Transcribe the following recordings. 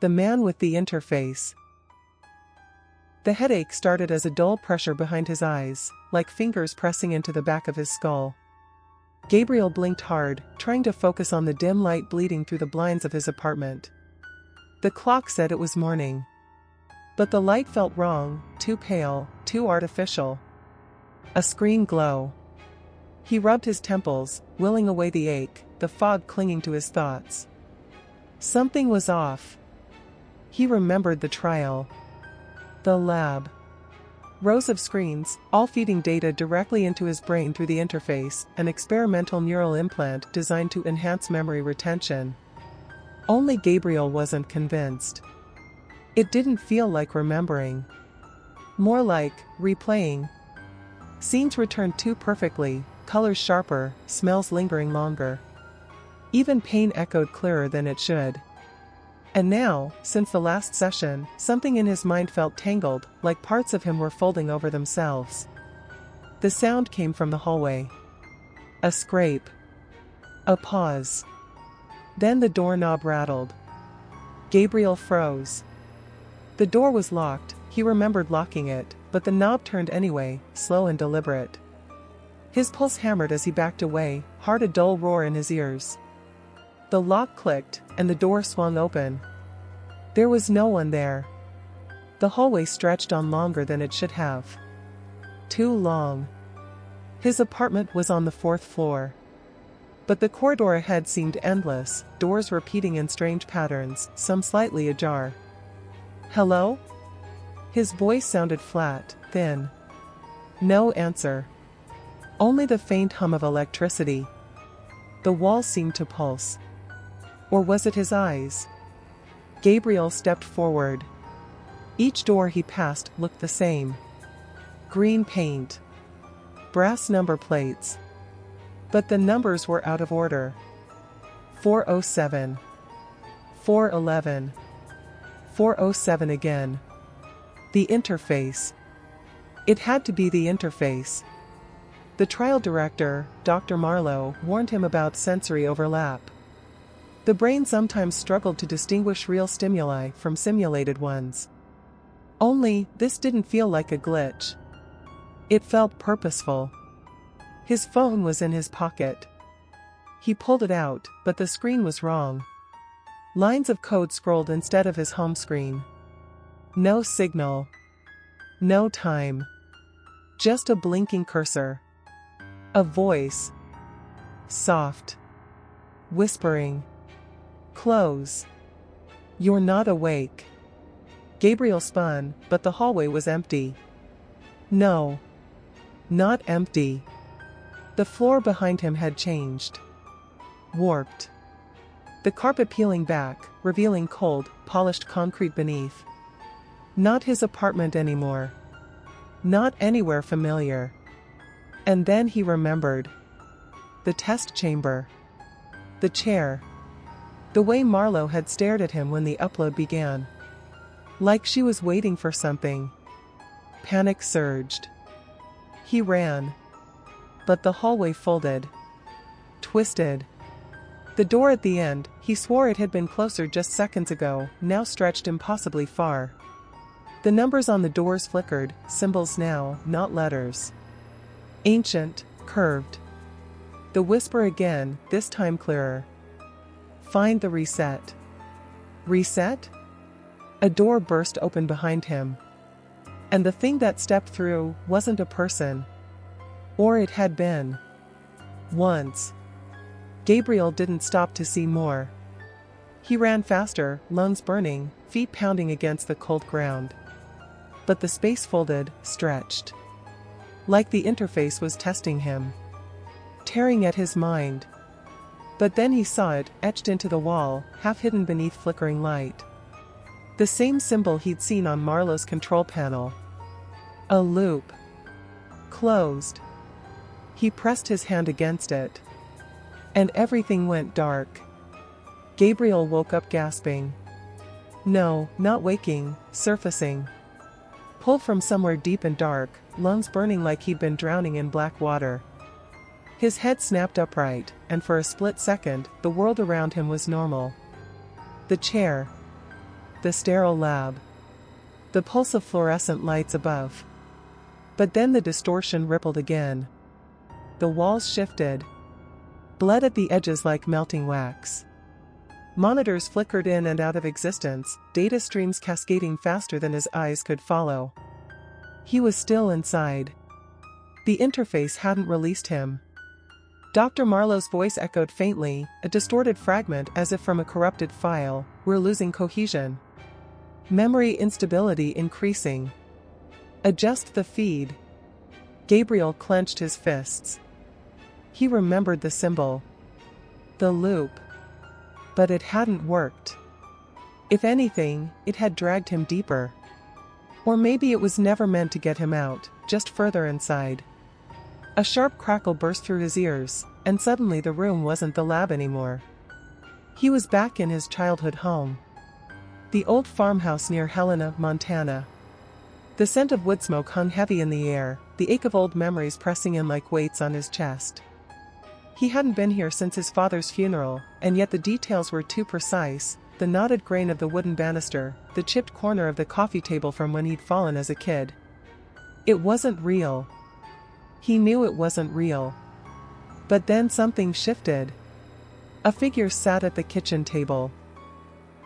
The man with the interface. The headache started as a dull pressure behind his eyes, like fingers pressing into the back of his skull. Gabriel blinked hard, trying to focus on the dim light bleeding through the blinds of his apartment. The clock said it was morning. But the light felt wrong, too pale, too artificial. A screen glow. He rubbed his temples, willing away the ache, the fog clinging to his thoughts. Something was off. He remembered the trial. The lab. Rows of screens, all feeding data directly into his brain through the interface, an experimental neural implant designed to enhance memory retention. Only Gabriel wasn't convinced. It didn't feel like remembering. More like replaying. Scenes returned too perfectly, colors sharper, smells lingering longer. Even pain echoed clearer than it should. And now, since the last session, something in his mind felt tangled, like parts of him were folding over themselves. The sound came from the hallway. A scrape. A pause. Then the doorknob rattled. Gabriel froze. The door was locked, he remembered locking it, but the knob turned anyway, slow and deliberate. His pulse hammered as he backed away, heard a dull roar in his ears. The lock clicked, and the door swung open. There was no one there. The hallway stretched on longer than it should have. Too long. His apartment was on the 4th floor. But the corridor ahead seemed endless, doors repeating in strange patterns, some slightly ajar. Hello? His voice sounded flat, thin. No answer. Only the faint hum of electricity. The wall seemed to pulse. Or was it his eyes? Gabriel stepped forward. Each door he passed looked the same. Green paint. Brass number plates. But the numbers were out of order. 407. 411. 407 again. The interface. It had to be the interface. The trial director, Dr. Marlowe, warned him about sensory overlap. The brain sometimes struggled to distinguish real stimuli from simulated ones. Only, this didn't feel like a glitch. It felt purposeful. His phone was in his pocket. He pulled it out, but the screen was wrong. Lines of code scrolled instead of his home screen. No signal. No time. Just a blinking cursor. A voice. Soft. Whispering. Close. You're not awake. Gabriel spun, but the hallway was empty. No. Not empty. The floor behind him had changed. Warped. The carpet peeling back, revealing cold, polished concrete beneath. Not his apartment anymore. Not anywhere familiar. And then he remembered. The test chamber. The chair. The way Marlowe had stared at him when the upload began. Like she was waiting for something. Panic surged. He ran. But the hallway folded. Twisted. The door at the end, he swore it had been closer just seconds ago, now stretched impossibly far. The numbers on the doors flickered, symbols now, not letters. Ancient, curved. The whisper again, this time clearer. Find the reset. Reset? A door burst open behind him. And the thing that stepped through wasn't a person. Or it had been. Once. Gabriel didn't stop to see more. He ran faster, lungs burning, feet pounding against the cold ground. But the space folded, stretched. Like the interface was testing him. Tearing at his mind. But then he saw it, etched into the wall, half hidden beneath flickering light. The same symbol he'd seen on Marlowe's control panel. A loop. Closed. He pressed his hand against it. And everything went dark. Gabriel woke up gasping. No, not waking, surfacing. Pulled from somewhere deep and dark, lungs burning like he'd been drowning in black water. His head snapped upright, and for a split second, the world around him was normal. The chair. the sterile lab. The pulse of fluorescent lights above. But then the distortion rippled again. The walls shifted. Bled at the edges like melting wax. Monitors flickered in and out of existence, data streams cascading faster than his eyes could follow. He was still inside. The interface hadn't released him. Dr. Marlowe's voice echoed faintly, a distorted fragment as if from a corrupted file. "We're losing cohesion. Memory instability increasing. Adjust the feed." Gabriel clenched his fists. He remembered the symbol. The loop. But it hadn't worked. If anything, it had dragged him deeper. Or maybe it was never meant to get him out, just further inside. A sharp crackle burst through his ears, and suddenly the room wasn't the lab anymore. He was back in his childhood home. The old farmhouse near Helena, Montana. The scent of wood smoke hung heavy in the air, the ache of old memories pressing in like weights on his chest. He hadn't been here since his father's funeral, and yet the details were too precise: the knotted grain of the wooden banister, the chipped corner of the coffee table from when he'd fallen as a kid. It wasn't real. He knew it wasn't real. But then something shifted. A figure sat at the kitchen table.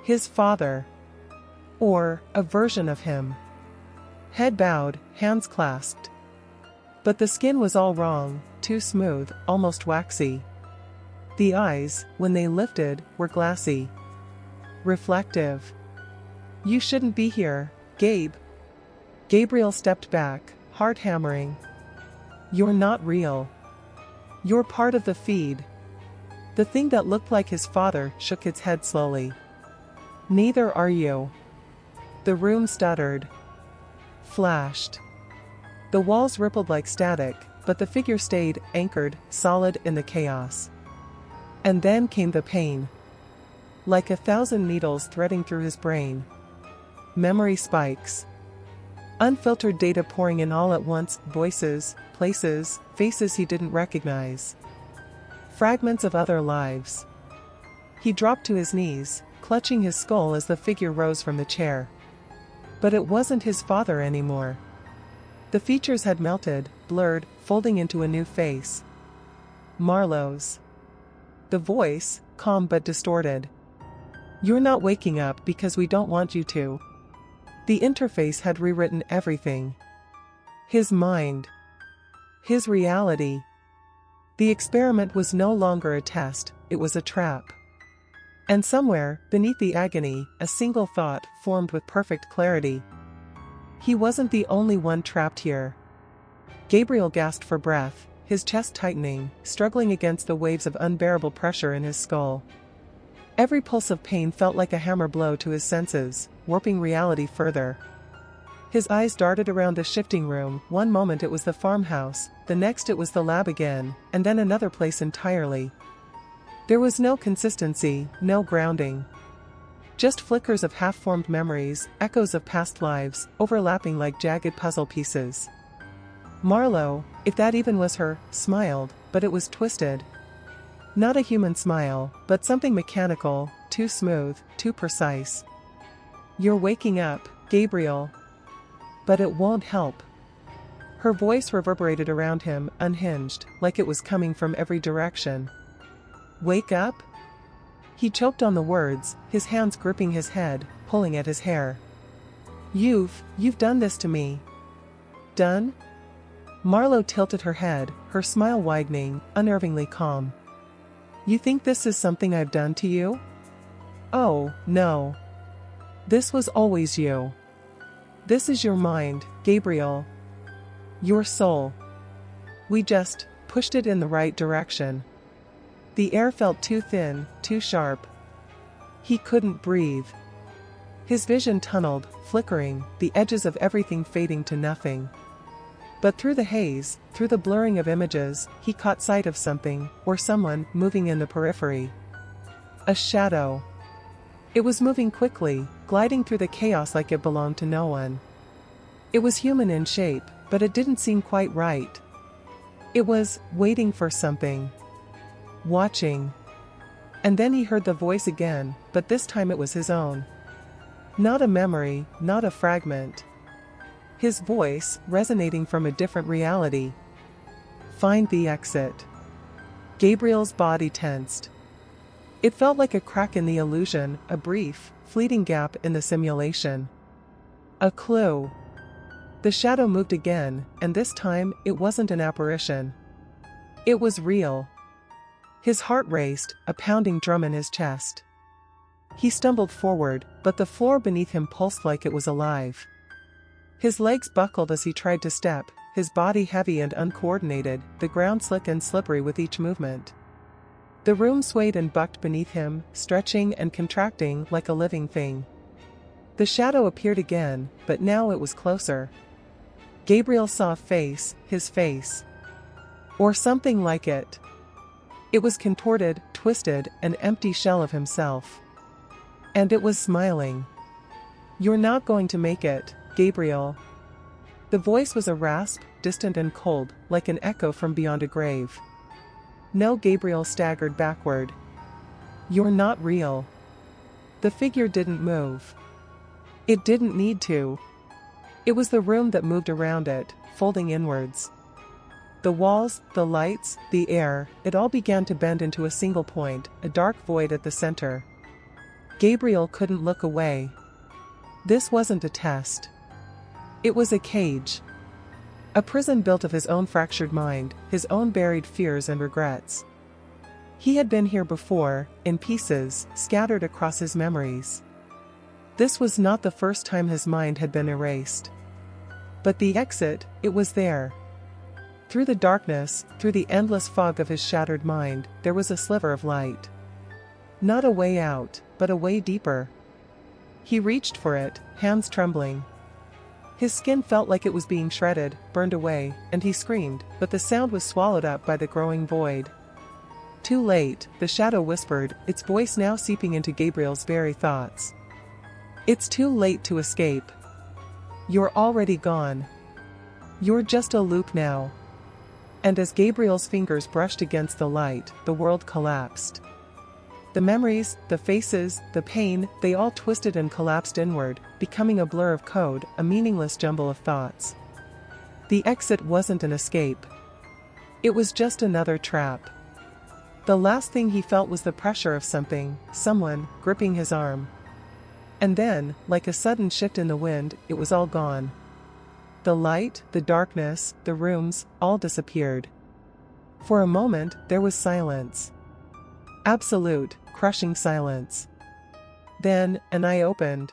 His father. Or a version of him. Head bowed, hands clasped. But the skin was all wrong, too smooth, almost waxy. The eyes, when they lifted, were glassy. Reflective. "You shouldn't be here, Gabe." Gabriel stepped back, heart hammering. "You're not real. You're part of the feed." The thing that looked like his father shook its head slowly. "Neither are you." The room stuttered. Flashed. The walls rippled like static, but the figure stayed, anchored, solid in the chaos. And then came the pain. Like 1,000 needles threading through his brain. Memory spikes. Unfiltered data pouring in all at once, voices, places, faces he didn't recognize. Fragments of other lives. He dropped to his knees, clutching his skull as the figure rose from the chair. But it wasn't his father anymore. The features had melted, blurred, folding into a new face. Marlowe's. The voice, calm but distorted. "You're not waking up because we don't want you to." The interface had rewritten everything. His mind. His reality. The experiment was no longer a test, it was a trap. And somewhere, beneath the agony, a single thought formed with perfect clarity. He wasn't the only one trapped here. Gabriel gasped for breath, his chest tightening, struggling against the waves of unbearable pressure in his skull. Every pulse of pain felt like a hammer blow to his senses, warping reality further. His eyes darted around the shifting room. One moment it was the farmhouse, the next it was the lab again, and then another place entirely. There was no consistency, no grounding. Just flickers of half-formed memories, echoes of past lives, overlapping like jagged puzzle pieces. Marlowe, if that even was her, smiled, but it was twisted. Not a human smile, but something mechanical, too smooth, too precise. "You're waking up, Gabriel. But it won't help." Her voice reverberated around him, unhinged, like it was coming from every direction. "Wake up?" He choked on the words, his hands gripping his head, pulling at his hair. You've done this to me." "Done?" Marlowe tilted her head, her smile widening, unnervingly calm. "You think this is something I've done to you?" "Oh, no. This was always you. This is your mind, Gabriel. Your soul. We just pushed it in the right direction." The air felt too thin, too sharp. He couldn't breathe. His vision tunneled, flickering, the edges of everything fading to nothing. But through the haze, through the blurring of images, he caught sight of something, or someone, moving in the periphery. A shadow. It was moving quickly, gliding through the chaos like it belonged to no one. It was human in shape, but it didn't seem quite right. It was waiting for something. Watching. And then he heard the voice again, but this time it was his own. Not a memory, not a fragment. His voice, resonating from a different reality. Find the exit. Gabriel's body tensed. It felt like a crack in the illusion, a brief, fleeting gap in the simulation. A clue. The shadow moved again, and this time, it wasn't an apparition. It was real. His heart raced, a pounding drum in his chest. He stumbled forward, but the floor beneath him pulsed like it was alive. His legs buckled as he tried to step, his body heavy and uncoordinated, the ground slick and slippery with each movement. The room swayed and bucked beneath him, stretching and contracting like a living thing. The shadow appeared again, but now it was closer. Gabriel saw a face, his face. Or something like it. It was contorted, twisted, an empty shell of himself. And it was smiling. "You're not going to make it, Gabriel." The voice was a rasp, distant and cold, like an echo from beyond a grave. No, Gabriel staggered backward. "You're not real." The figure didn't move. It didn't need to. It was the room that moved around it, folding inwards. The walls, the lights, the air, it all began to bend into a single point, a dark void at the center. Gabriel couldn't look away. This wasn't a test. It was a cage. A prison built of his own fractured mind, his own buried fears and regrets. He had been here before, in pieces, scattered across his memories. This was not the first time his mind had been erased. But the exit, it was there. Through the darkness, through the endless fog of his shattered mind, there was a sliver of light. Not a way out, but a way deeper. He reached for it, hands trembling. His skin felt like it was being shredded, burned away, and he screamed, but the sound was swallowed up by the growing void. Too late, the shadow whispered, its voice now seeping into Gabriel's very thoughts. It's too late to escape. You're already gone. You're just a loop now. And as Gabriel's fingers brushed against the light, the world collapsed. The memories, the faces, the pain, they all twisted and collapsed inward, becoming a blur of code, a meaningless jumble of thoughts. The exit wasn't an escape. It was just another trap. The last thing he felt was the pressure of something, someone, gripping his arm. And then, like a sudden shift in the wind, it was all gone. The light, the darkness, the rooms, all disappeared. For a moment, there was silence. Absolute, crushing silence. Then, an eye opened.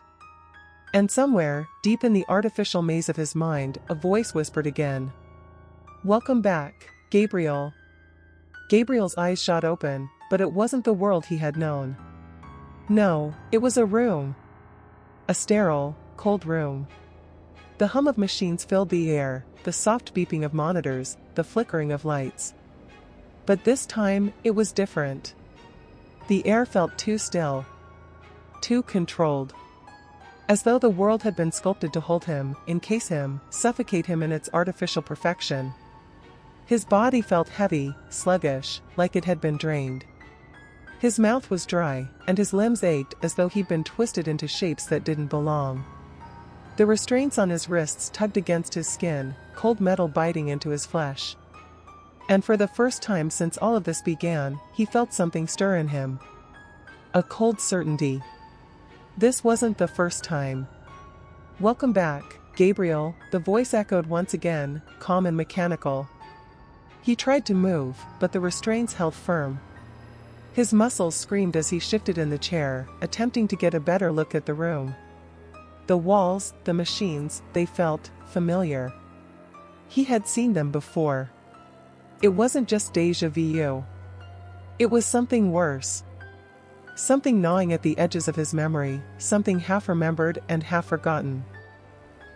And somewhere, deep in the artificial maze of his mind, a voice whispered again. "Welcome back, Gabriel." Gabriel's eyes shot open, but it wasn't the world he had known. No, it was a room. A sterile, cold room. The hum of machines filled the air, the soft beeping of monitors, the flickering of lights. But this time, it was different. The air felt too still. Too controlled. As though the world had been sculpted to hold him, encase him, suffocate him in its artificial perfection. His body felt heavy, sluggish, like it had been drained. His mouth was dry, and his limbs ached as though he'd been twisted into shapes that didn't belong. The restraints on his wrists tugged against his skin, cold metal biting into his flesh. And for the first time since all of this began, he felt something stir in him. A cold certainty. This wasn't the first time. "Welcome back, Gabriel," the voice echoed once again, calm and mechanical. He tried to move, but the restraints held firm. His muscles screamed as he shifted in the chair, attempting to get a better look at the room. The walls, the machines, they felt familiar. He had seen them before. It wasn't just déjà vu. It was something worse. Something gnawing at the edges of his memory, something half remembered and half forgotten.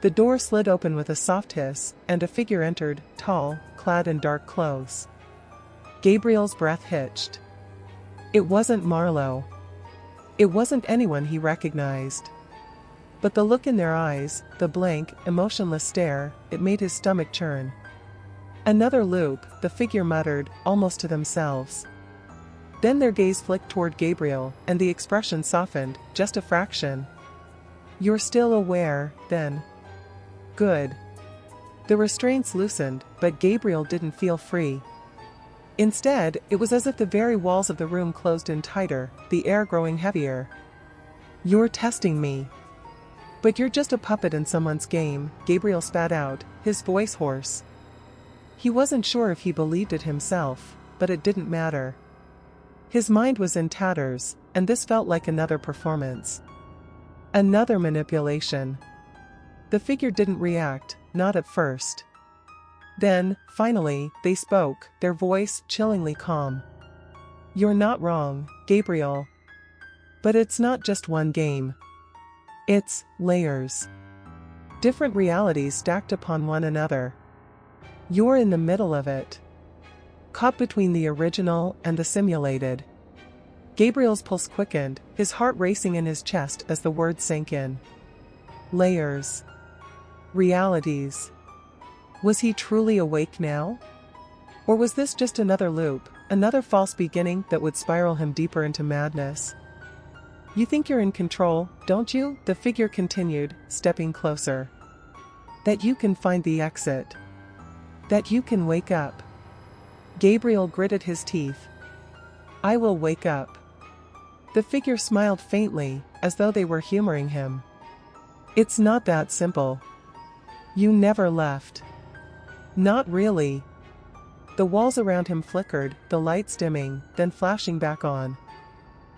The door slid open with a soft hiss, and a figure entered, tall, clad in dark clothes. Gabriel's breath hitched. It wasn't Marlowe. It wasn't anyone he recognized. But the look in their eyes, the blank, emotionless stare, it made his stomach churn. "Another loop," the figure muttered, almost to themselves. Then their gaze flicked toward Gabriel, and the expression softened, just a fraction. You're still aware, then. Good. The restraints loosened, but Gabriel didn't feel free. Instead, it was as if the very walls of the room closed in tighter, the air growing heavier. You're testing me. But you're just a puppet in someone's game, Gabriel spat out, his voice hoarse. He wasn't sure if he believed it himself, but it didn't matter. His mind was in tatters, and this felt like another performance. Another manipulation. The figure didn't react, not at first. Then, finally, they spoke, their voice chillingly calm. You're not wrong, Gabriel. But it's not just one game. It's layers. Different realities stacked upon one another. You're in the middle of it. Caught between the original and the simulated. Gabriel's pulse quickened, his heart racing in his chest as the words sank in. Layers. Realities. Was he truly awake now? Or was this just another loop, another false beginning that would spiral him deeper into madness? You think you're in control, don't you? The figure continued, stepping closer. That you can find the exit. That you can wake up. Gabriel gritted his teeth. I will wake up. The figure smiled faintly, as though they were humoring him. It's not that simple. You never left. Not really. The walls around him flickered, the lights dimming, then flashing back on.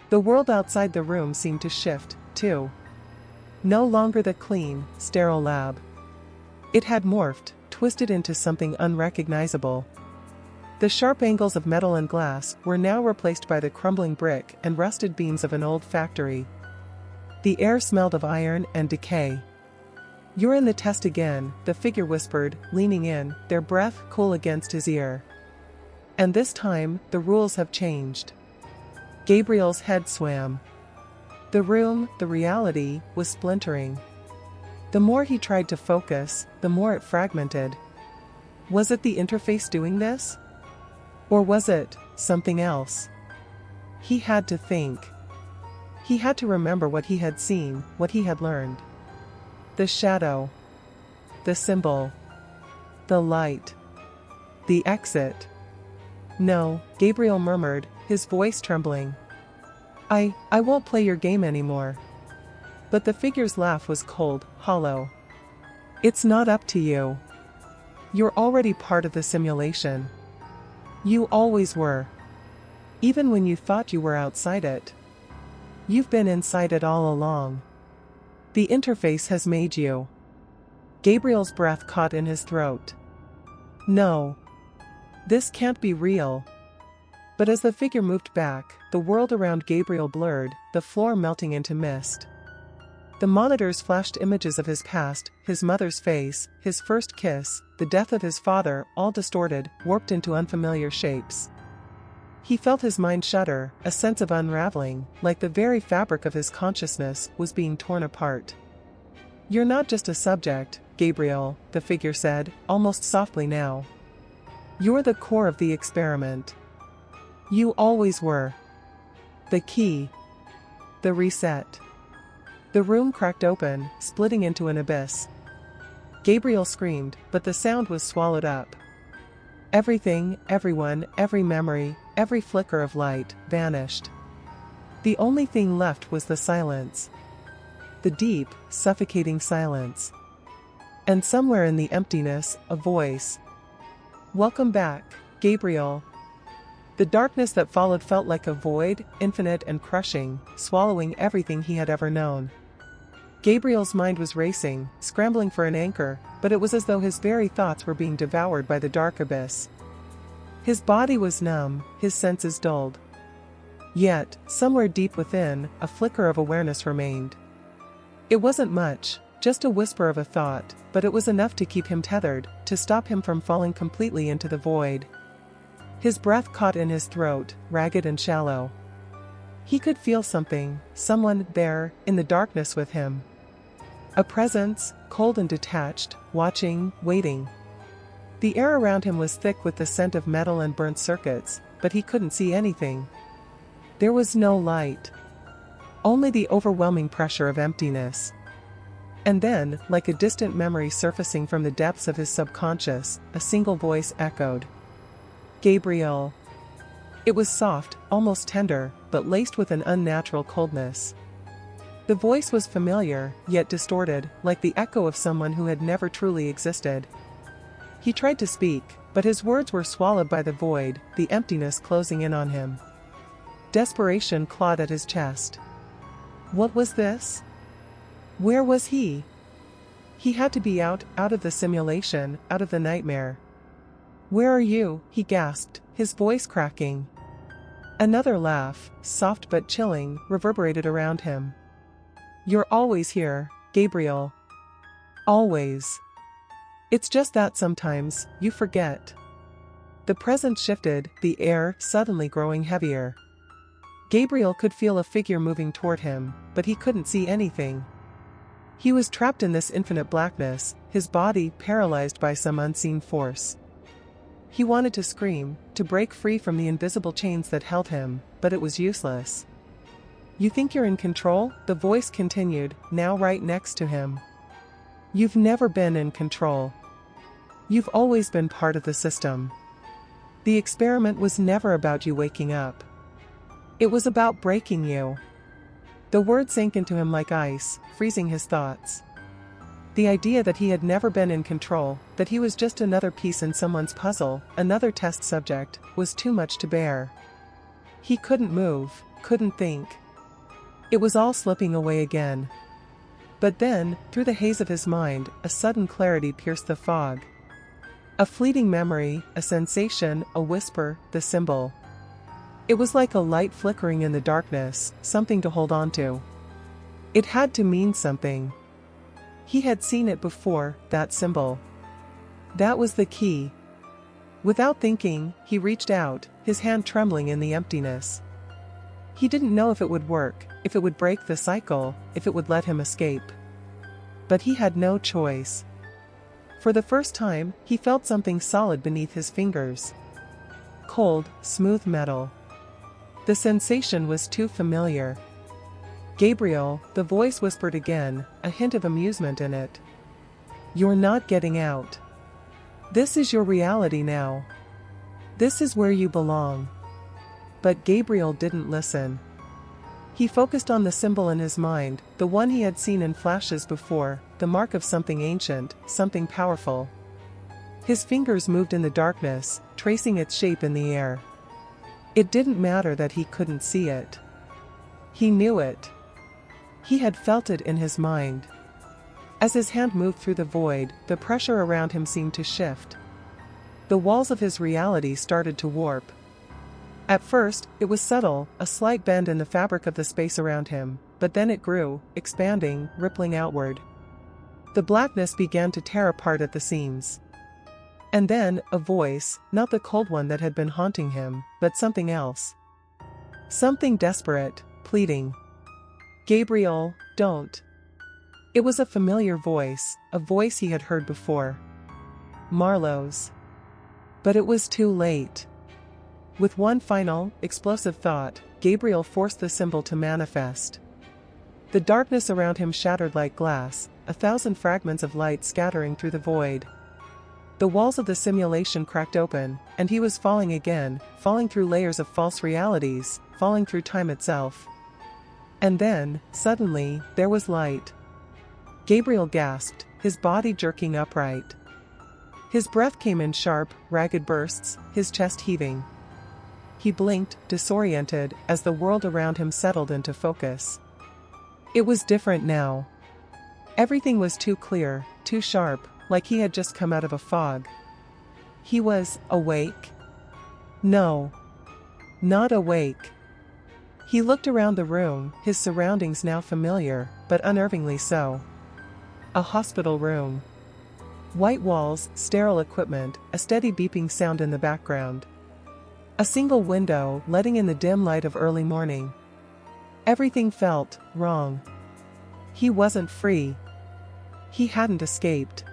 The world outside the room seemed to shift, too. No longer the clean, sterile lab. It had morphed, twisted into something unrecognizable. The sharp angles of metal and glass were now replaced by the crumbling brick and rusted beams of an old factory. The air smelled of iron and decay. You're in the test again, the figure whispered, leaning in, their breath cool against his ear. And this time, the rules have changed. Gabriel's head swam. The room, the reality, was splintering. The more he tried to focus, the more it fragmented. Was it the interface doing this? Or was it something else? He had to think. He had to remember what he had seen, what he had learned. The shadow. The symbol. The light. The exit. No, Gabriel murmured, his voice trembling. I won't play your game anymore. But the figure's laugh was cold, hollow. It's not up to you. You're already part of the simulation. You always were. Even when you thought you were outside it. You've been inside it all along. The interface has made you. Gabriel's breath caught in his throat. No. This can't be real. But as the figure moved back, the world around Gabriel blurred, the floor melting into mist. The monitors flashed images of his past, his mother's face, his first kiss, the death of his father, all distorted, warped into unfamiliar shapes. He felt his mind shudder, a sense of unraveling, like the very fabric of his consciousness was being torn apart. You're not just a subject, Gabriel, the figure said, almost softly now. You're the core of the experiment. You always were. The key. The reset. The room cracked open, splitting into an abyss. Gabriel screamed, but the sound was swallowed up. Everything, everyone, every memory, every flicker of light, vanished. The only thing left was the silence. The deep, suffocating silence. And somewhere in the emptiness, a voice. Welcome back, Gabriel. The darkness that followed felt like a void, infinite and crushing, swallowing everything he had ever known. Gabriel's mind was racing, scrambling for an anchor, but it was as though his very thoughts were being devoured by the dark abyss. His body was numb, his senses dulled. Yet, somewhere deep within, a flicker of awareness remained. It wasn't much, just a whisper of a thought, but it was enough to keep him tethered, to stop him from falling completely into the void. His breath caught in his throat, ragged and shallow. He could feel something, someone there, in the darkness with him. A presence, cold and detached, watching, waiting. The air around him was thick with the scent of metal and burnt circuits, but he couldn't see anything. There was no light. Only the overwhelming pressure of emptiness. And then, like a distant memory surfacing from the depths of his subconscious, a single voice echoed. Gabriel. It was soft, almost tender, but laced with an unnatural coldness. The voice was familiar, yet distorted, like the echo of someone who had never truly existed. He tried to speak, but his words were swallowed by the void, the emptiness closing in on him. Desperation clawed at his chest. What was this? Where was he? He had to be out of the simulation, out of the nightmare. Where are you? He gasped, his voice cracking. Another laugh, soft but chilling, reverberated around him. You're always here, Gabriel. Always. It's just that sometimes, you forget. The present shifted, the air suddenly growing heavier. Gabriel could feel a figure moving toward him, but he couldn't see anything. He was trapped in this infinite blackness, his body paralyzed by some unseen force. He wanted to scream, to break free from the invisible chains that held him, but it was useless. You think you're in control? The voice continued, now right next to him. You've never been in control. You've always been part of the system. The experiment was never about you waking up. It was about breaking you. The word sank into him like ice, freezing his thoughts. The idea that he had never been in control, that he was just another piece in someone's puzzle, another test subject, was too much to bear. He couldn't move, couldn't think. It was all slipping away again. But then, through the haze of his mind, a sudden clarity pierced the fog. A fleeting memory, a sensation, a whisper, the symbol. It was like a light flickering in the darkness, something to hold on to. It had to mean something. He had seen it before, that symbol. That was the key. Without thinking, he reached out, his hand trembling in the emptiness. He didn't know if it would work, if it would break the cycle, if it would let him escape. But he had no choice. For the first time, he felt something solid beneath his fingers. Cold, smooth metal. The sensation was too familiar. Gabriel, the voice whispered again, a hint of amusement in it. You're not getting out. This is your reality now. This is where you belong. But Gabriel didn't listen. He focused on the symbol in his mind, the one he had seen in flashes before, the mark of something ancient, something powerful. His fingers moved in the darkness, tracing its shape in the air. It didn't matter that he couldn't see it. He knew it. He had felt it in his mind. As his hand moved through the void, the pressure around him seemed to shift. The walls of his reality started to warp. At first, it was subtle, a slight bend in the fabric of the space around him, but then it grew, expanding, rippling outward. The blackness began to tear apart at the seams. And then, a voice, not the cold one that had been haunting him, but something else. Something desperate, pleading. Gabriel, don't. It was a familiar voice, a voice he had heard before. Marlowe's. But it was too late. With one final, explosive thought, Gabriel forced the symbol to manifest. The darkness around him shattered like glass, 1,000 fragments of light scattering through the void. The walls of the simulation cracked open, and he was falling again, falling through layers of false realities, falling through time itself. And then, suddenly, there was light. Gabriel gasped, his body jerking upright. His breath came in sharp, ragged bursts, his chest heaving. He blinked, disoriented, as the world around him settled into focus. It was different now. Everything was too clear, too sharp, like he had just come out of a fog. He was awake. No. Not awake. He looked around the room, his surroundings now familiar, but unnervingly so. A hospital room. White walls, sterile equipment, a steady beeping sound in the background. A single window, letting in the dim light of early morning. Everything felt wrong. He wasn't free. He hadn't escaped.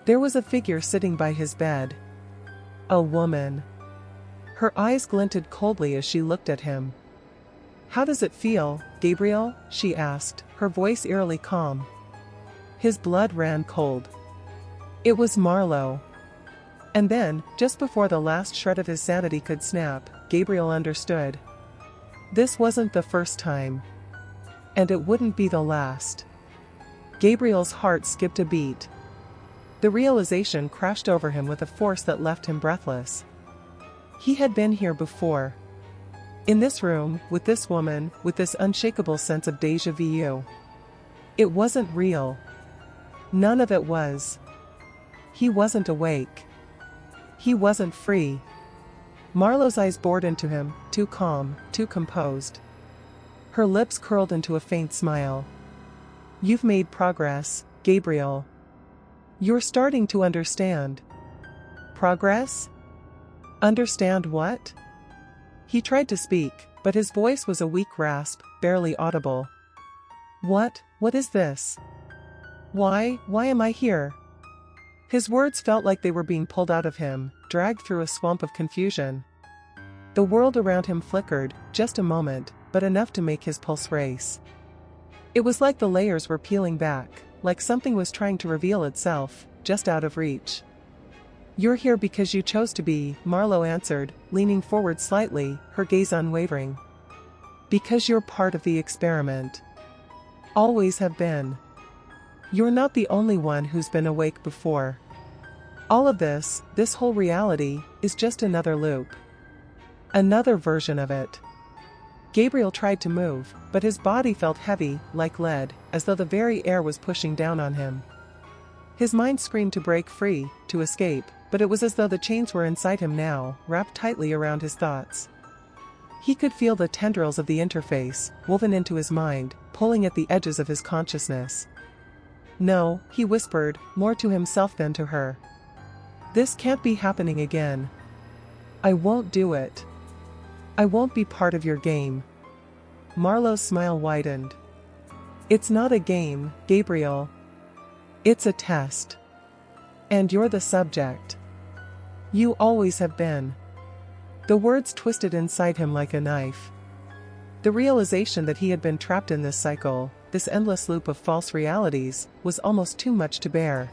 There was a figure sitting by his bed. A woman. Her eyes glinted coldly as she looked at him. How does it feel, Gabriel? She asked, her voice eerily calm. His blood ran cold. It was Marlowe. And then, just before the last shred of his sanity could snap, Gabriel understood. This wasn't the first time. And it wouldn't be the last. Gabriel's heart skipped a beat. The realization crashed over him with a force that left him breathless. He had been here before. In this room, with this woman, with this unshakable sense of déjà vu. It wasn't real. None of it was. He wasn't awake. He wasn't free. Marlowe's eyes bored into him, too calm, too composed. Her lips curled into a faint smile. You've made progress, Gabriel. You're starting to understand. Progress? Understand what? He tried to speak, but his voice was a weak rasp, barely audible. What is this? Why am I here? His words felt like they were being pulled out of him, dragged through a swamp of confusion. The world around him flickered, just a moment, but enough to make his pulse race. It was like the layers were peeling back, like something was trying to reveal itself, just out of reach. You're here because you chose to be, Marlowe answered, leaning forward slightly, her gaze unwavering. Because you're part of the experiment. Always have been. You're not the only one who's been awake before. All of this whole reality, is just another loop. Another version of it. Gabriel tried to move, but his body felt heavy, like lead, as though the very air was pushing down on him. His mind screamed to break free, to escape, but it was as though the chains were inside him now, wrapped tightly around his thoughts. He could feel the tendrils of the interface, woven into his mind, pulling at the edges of his consciousness. No, he whispered, more to himself than to her. This can't be happening again. I won't do it. I won't be part of your game. Marlowe's smile widened. It's not a game, Gabriel. It's a test. And you're the subject. You always have been. The words twisted inside him like a knife. The realization that he had been trapped in this cycle, this endless loop of false realities, was almost too much to bear.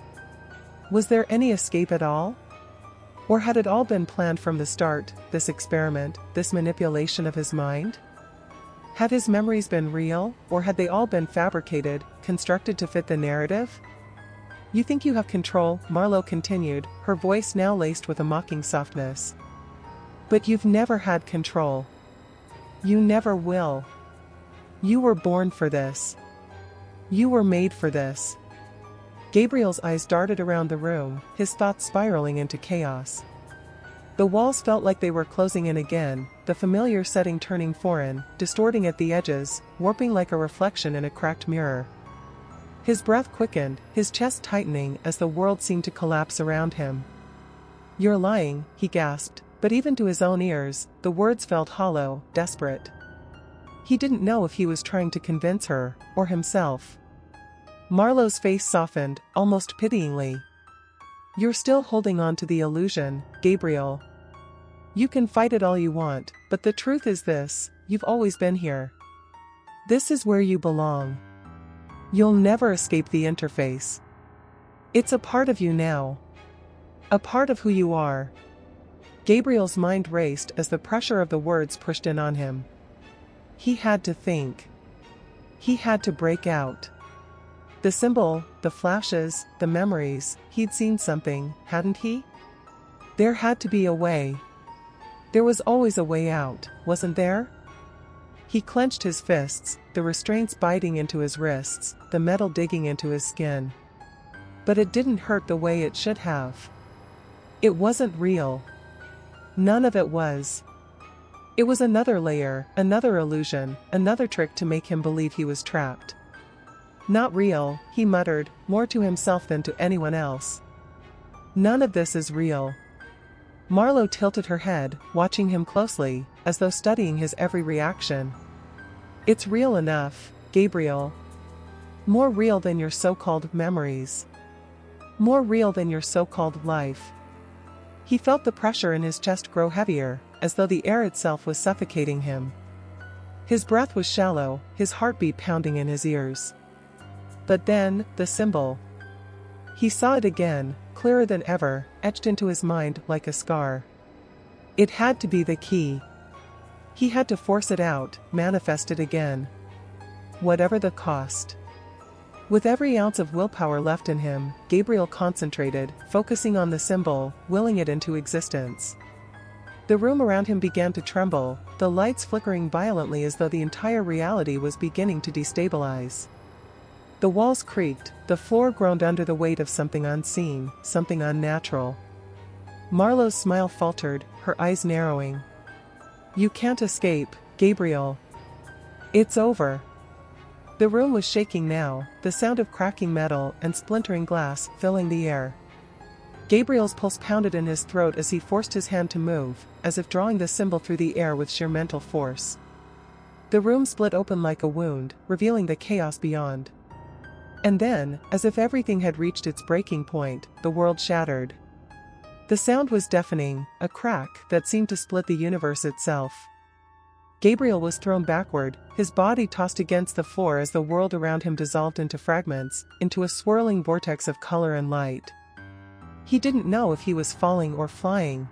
Was there any escape at all? Or had it all been planned from the start, this experiment, this manipulation of his mind? Had his memories been real, or had they all been fabricated, constructed to fit the narrative? You think you have control, Marlowe continued, her voice now laced with a mocking softness. But you've never had control. You never will. You were born for this. You were made for this. Gabriel's eyes darted around the room, his thoughts spiraling into chaos. The walls felt like they were closing in again, the familiar setting turning foreign, distorting at the edges, warping like a reflection in a cracked mirror. His breath quickened, his chest tightening as the world seemed to collapse around him. You're lying, he gasped, but even to his own ears, the words felt hollow, desperate. He didn't know if he was trying to convince her, or himself. Marlowe's face softened, almost pityingly. You're still holding on to the illusion, Gabriel. You can fight it all you want, but the truth is this, you've always been here. This is where you belong. You'll never escape the interface. It's a part of you now. A part of who you are. Gabriel's mind raced as the pressure of the words pushed in on him. He had to think. He had to break out. The symbol, the flashes, the memories, he'd seen something, hadn't he? There had to be a way. There was always a way out, wasn't there? He clenched his fists, the restraints biting into his wrists, the metal digging into his skin. But it didn't hurt the way it should have. It wasn't real. None of it was. It was another layer, another illusion, another trick to make him believe he was trapped. Not real, he muttered, more to himself than to anyone else. None of this is real. Marlowe tilted her head, watching him closely, as though studying his every reaction. It's real enough, Gabriel. More real than your so-called memories. More real than your so-called life. He felt the pressure in his chest grow heavier, as though the air itself was suffocating him. His breath was shallow, his heartbeat pounding in his ears. But then, the symbol. He saw it again, clearer than ever, etched into his mind like a scar. It had to be the key. He had to force it out, manifest it again. Whatever the cost. With every ounce of willpower left in him, Gabriel concentrated, focusing on the symbol, willing it into existence. The room around him began to tremble, the lights flickering violently as though the entire reality was beginning to destabilize. The walls creaked, the floor groaned under the weight of something unseen, something unnatural. Marlowe's smile faltered, her eyes narrowing. "You can't escape, Gabriel. It's over." The room was shaking now, the sound of cracking metal and splintering glass filling the air. Gabriel's pulse pounded in his throat as he forced his hand to move, as if drawing the symbol through the air with sheer mental force. The room split open like a wound, revealing the chaos beyond. And then, as if everything had reached its breaking point, the world shattered. The sound was deafening, a crack that seemed to split the universe itself. Gabriel was thrown backward, his body tossed against the floor as the world around him dissolved into fragments, into a swirling vortex of color and light. He didn't know if he was falling or flying.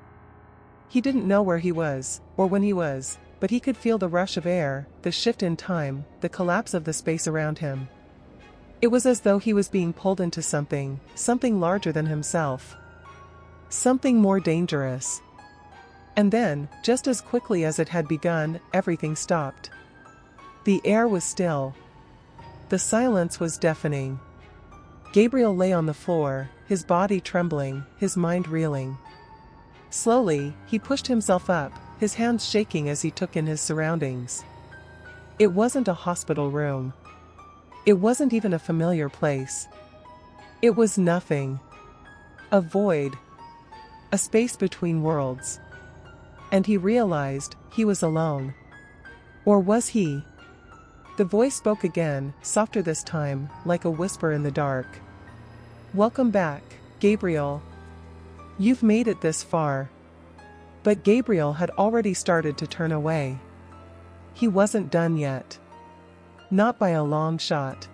He didn't know where he was, or when he was, but he could feel the rush of air, the shift in time, the collapse of the space around him. It was as though he was being pulled into something larger than himself. Something more dangerous. And then, just as quickly as it had begun, everything stopped. The air was still. The silence was deafening. Gabriel lay on the floor, his body trembling, his mind reeling. Slowly, he pushed himself up, his hands shaking as he took in his surroundings. It wasn't a hospital room. It wasn't even a familiar place. It was nothing. A void. A space between worlds. And he realized he was alone. Or was he? The voice spoke again, softer this time, like a whisper in the dark. "Welcome back, Gabriel. You've made it this far." But Gabriel had already started to turn away. He wasn't done yet. Not by a long shot.